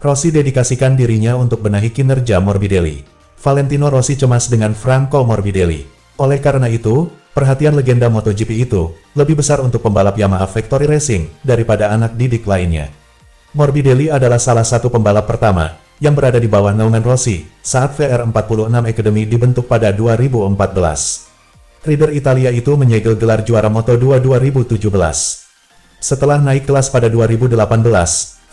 Rossi dedikasikan dirinya untuk benahi kinerja Morbidelli. Valentino Rossi cemas dengan Franco Morbidelli. Oleh karena itu, perhatian legenda MotoGP itu lebih besar untuk pembalap Yamaha Factory Racing daripada anak didik lainnya. Morbidelli adalah salah satu pembalap pertama yang berada di bawah naungan Rossi saat VR46 Academy dibentuk pada 2014. Rider Italia itu menyegel gelar juara Moto2 2017. Setelah naik kelas pada 2018,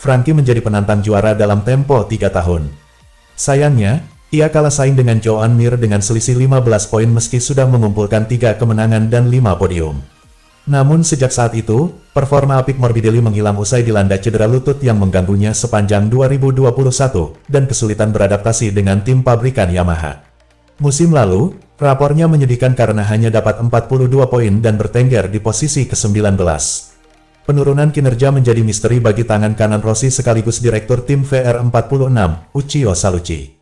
Frankie menjadi penantang juara dalam tempo 3 tahun. Sayangnya, ia kalah saing dengan Joan Mir dengan selisih 15 poin meski sudah mengumpulkan 3 kemenangan dan 5 podium. Namun sejak saat itu, performa apik Morbidelli menghilang usai dilanda cedera lutut yang mengganggunya sepanjang 2021 dan kesulitan beradaptasi dengan tim pabrikan Yamaha. Musim lalu, rapornya menyedihkan karena hanya dapat 42 poin dan bertengger di posisi ke-19. Penurunan kinerja menjadi misteri bagi tangan kanan Rossi sekaligus direktur tim VR46, Uccio Salucci.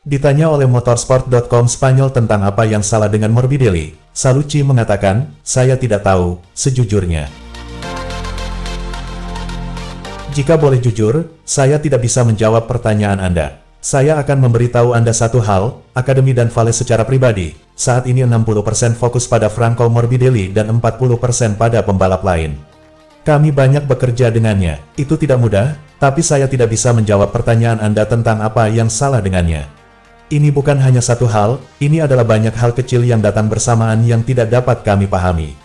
Ditanya oleh motorsport.com Spanyol tentang apa yang salah dengan Morbidelli, Salucci mengatakan, "Saya tidak tahu, sejujurnya. Jika boleh jujur, saya tidak bisa menjawab pertanyaan Anda. Saya akan memberitahu Anda satu hal, Akademi dan Vale secara pribadi, saat ini 60% fokus pada Franco Morbidelli dan 40% pada pembalap lain. Kami banyak bekerja dengannya, itu tidak mudah, tapi saya tidak bisa menjawab pertanyaan Anda tentang apa yang salah dengannya. Ini bukan hanya satu hal, ini adalah banyak hal kecil yang datang bersamaan yang tidak dapat kami pahami.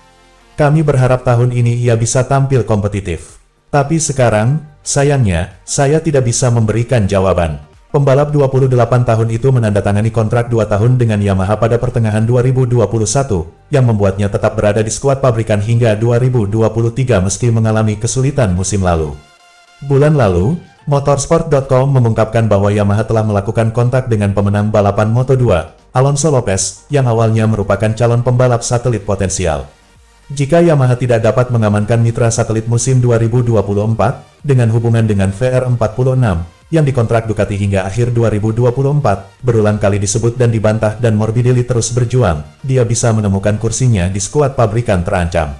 Kami berharap tahun ini ia bisa tampil kompetitif. Tapi sekarang, sayangnya, saya tidak bisa memberikan jawaban." Pembalap 28 tahun itu menandatangani kontrak 2 tahun dengan Yamaha pada pertengahan 2021, yang membuatnya tetap berada di skuad pabrikan hingga 2023 meski mengalami kesulitan musim lalu. Bulan lalu, Motorsport.com mengungkapkan bahwa Yamaha telah melakukan kontak dengan pemenang balapan Moto2, Alonso Lopez, yang awalnya merupakan calon pembalap satelit potensial. Jika Yamaha tidak dapat mengamankan mitra satelit musim 2024, dengan hubungan dengan VR46, yang dikontrak Ducati hingga akhir 2024, berulang kali disebut dan dibantah dan Morbidelli terus berjuang, dia bisa menemukan kursinya di skuad pabrikan terancam.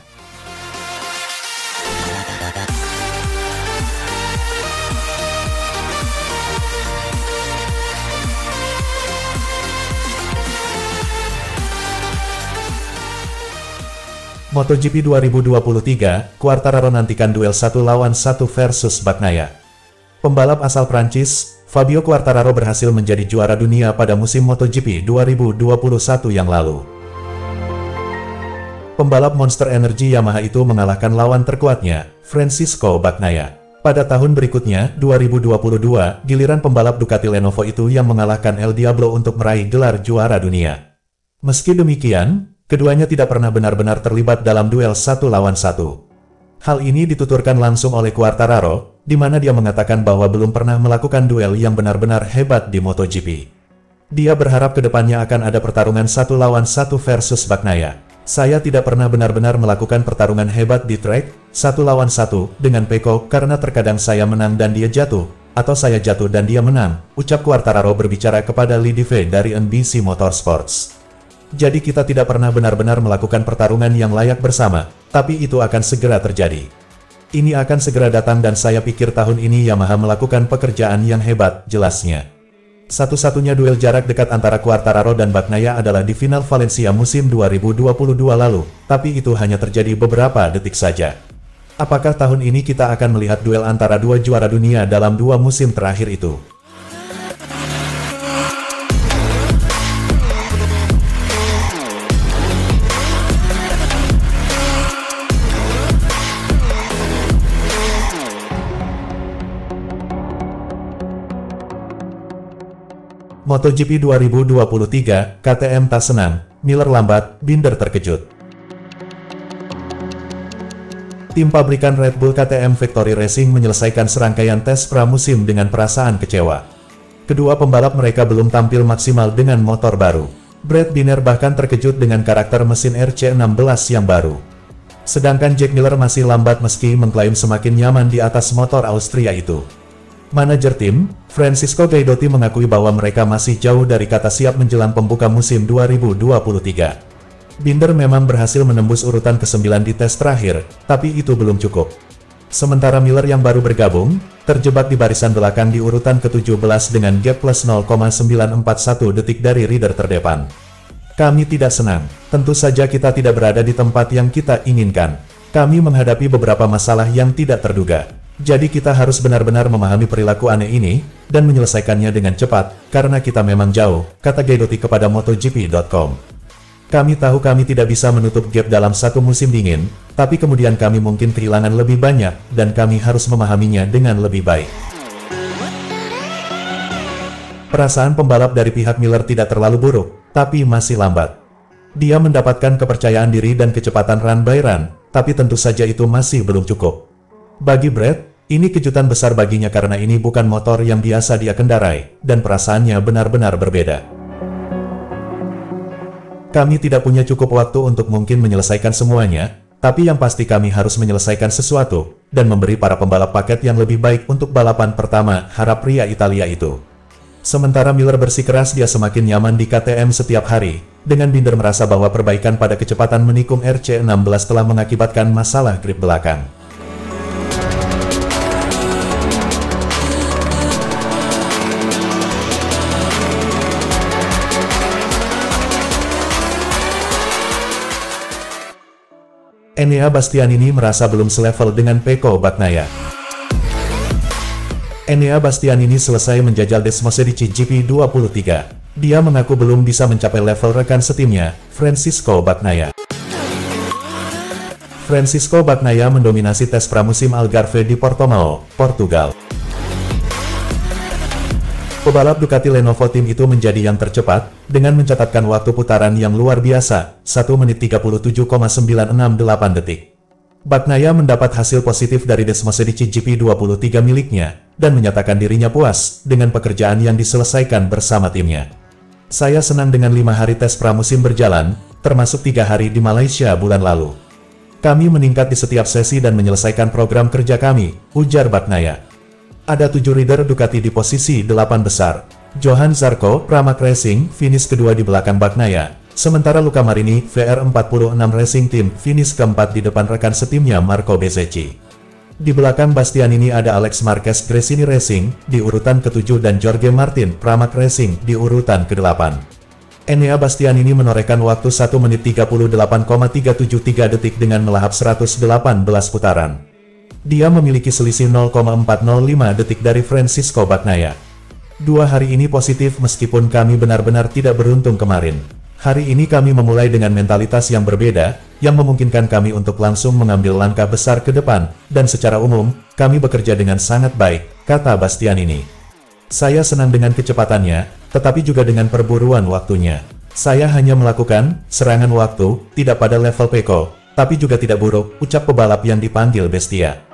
MotoGP 2023, Quartararo nantikan duel 1 lawan 1 versus Bagnaia. Pembalap asal Prancis, Fabio Quartararo berhasil menjadi juara dunia pada musim MotoGP 2021 yang lalu. Pembalap Monster Energy Yamaha itu mengalahkan lawan terkuatnya, Francisco Bagnaia. Pada tahun berikutnya, 2022, giliran pembalap Ducati Lenovo itu yang mengalahkan El Diablo untuk meraih gelar juara dunia. Meski demikian, keduanya tidak pernah benar-benar terlibat dalam duel 1 lawan 1. Hal ini dituturkan langsung oleh Quartararo, di mana dia mengatakan bahwa belum pernah melakukan duel yang benar-benar hebat di MotoGP. Dia berharap kedepannya akan ada pertarungan 1 lawan 1 versus Bagnaia. "Saya tidak pernah benar-benar melakukan pertarungan hebat di track 1 lawan 1 dengan Pecco karena terkadang saya menang dan dia jatuh, atau saya jatuh dan dia menang," ucap Quartararo berbicara kepada Lidive dari NBC Motorsports. "Jadi kita tidak pernah benar-benar melakukan pertarungan yang layak bersama, tapi itu akan segera terjadi. Ini akan segera datang dan saya pikir tahun ini Yamaha melakukan pekerjaan yang hebat," jelasnya. Satu-satunya duel jarak dekat antara Quartararo dan Bagnaia adalah di final Valencia musim 2022 lalu, tapi itu hanya terjadi beberapa detik saja. Apakah tahun ini kita akan melihat duel antara dua juara dunia dalam 2 musim terakhir itu? MotoGP 2023, KTM tak senang, Miller lambat, Binder terkejut. Tim pabrikan Red Bull KTM Factory Racing menyelesaikan serangkaian tes pramusim dengan perasaan kecewa. Kedua pembalap mereka belum tampil maksimal dengan motor baru. Brad Binder bahkan terkejut dengan karakter mesin RC16 yang baru. Sedangkan Jack Miller masih lambat meski mengklaim semakin nyaman di atas motor Austria itu. Manajer tim, Francisco Gaidotti mengakui bahwa mereka masih jauh dari kata siap menjelang pembuka musim 2023. Binder memang berhasil menembus urutan ke-9 di tes terakhir, tapi itu belum cukup. Sementara Miller yang baru bergabung, terjebak di barisan belakang di urutan ke-17 dengan gap plus 0,941 detik dari rider terdepan. Kami tidak senang, tentu saja kita tidak berada di tempat yang kita inginkan. Kami menghadapi beberapa masalah yang tidak terduga. Jadi kita harus benar-benar memahami perilaku aneh ini, dan menyelesaikannya dengan cepat, karena kita memang jauh, kata Gaidotti kepada MotoGP.com. Kami tahu kami tidak bisa menutup gap dalam satu musim dingin, tapi kemudian kami mungkin kehilangan lebih banyak, dan kami harus memahaminya dengan lebih baik. Perasaan pembalap dari pihak Miller tidak terlalu buruk, tapi masih lambat. Dia mendapatkan kepercayaan diri dan kecepatan run by run, tapi tentu saja itu masih belum cukup. Bagi Brad, ini kejutan besar baginya karena ini bukan motor yang biasa dia kendarai, dan perasaannya benar-benar berbeda. Kami tidak punya cukup waktu untuk mungkin menyelesaikan semuanya, tapi yang pasti kami harus menyelesaikan sesuatu, dan memberi para pembalap paket yang lebih baik untuk balapan pertama, harap pria Italia itu. Sementara Miller bersikeras dia semakin nyaman di KTM setiap hari, dengan Binder merasa bahwa perbaikan pada kecepatan menikung RC16 telah mengakibatkan masalah grip belakang. Enea Bastianini merasa belum selevel dengan Pecco Bagnaia. Enea Bastianini selesai menjajal Desmosedici GP23. Dia mengaku belum bisa mencapai level rekan setimnya, Francisco Bagnaia. Francisco Bagnaia mendominasi tes pramusim Algarve di Portimao, Portugal. Pebalap Ducati Lenovo Team itu menjadi yang tercepat, dengan mencatatkan waktu putaran yang luar biasa, 1 menit 37,968 detik. Bagnaia mendapat hasil positif dari Desmosedici GP23 miliknya, dan menyatakan dirinya puas dengan pekerjaan yang diselesaikan bersama timnya. Saya senang dengan 5 hari tes pramusim berjalan, termasuk 3 hari di Malaysia bulan lalu. Kami meningkat di setiap sesi dan menyelesaikan program kerja kami, ujar Bagnaia. Ada 7 rider Ducati di posisi 8 besar. Johan Zarco, Pramac Racing, finish kedua di belakang Bagnaia. Sementara Luca Marini, VR46 Racing Team, finish keempat di depan rekan setimnya Marco Bezzecchi. Di belakang Bastianini ada Alex Marquez Gresini Racing, di urutan ke-7 dan Jorge Martin, Pramac Racing, di urutan ke-8. Enea Bastianini menorehkan waktu 1 menit 38,373 detik dengan melahap 118 putaran. Dia memiliki selisih 0,405 detik dari Francisco Bagnaia. 2 hari ini positif meskipun kami benar-benar tidak beruntung kemarin. Hari ini kami memulai dengan mentalitas yang berbeda, yang memungkinkan kami untuk langsung mengambil langkah besar ke depan, dan secara umum, kami bekerja dengan sangat baik, kata Bastianini. Saya senang dengan kecepatannya, tetapi juga dengan perburuan waktunya. Saya hanya melakukan serangan waktu, tidak pada level Pecco, tapi juga tidak buruk, ucap pebalap yang dipanggil Bestia.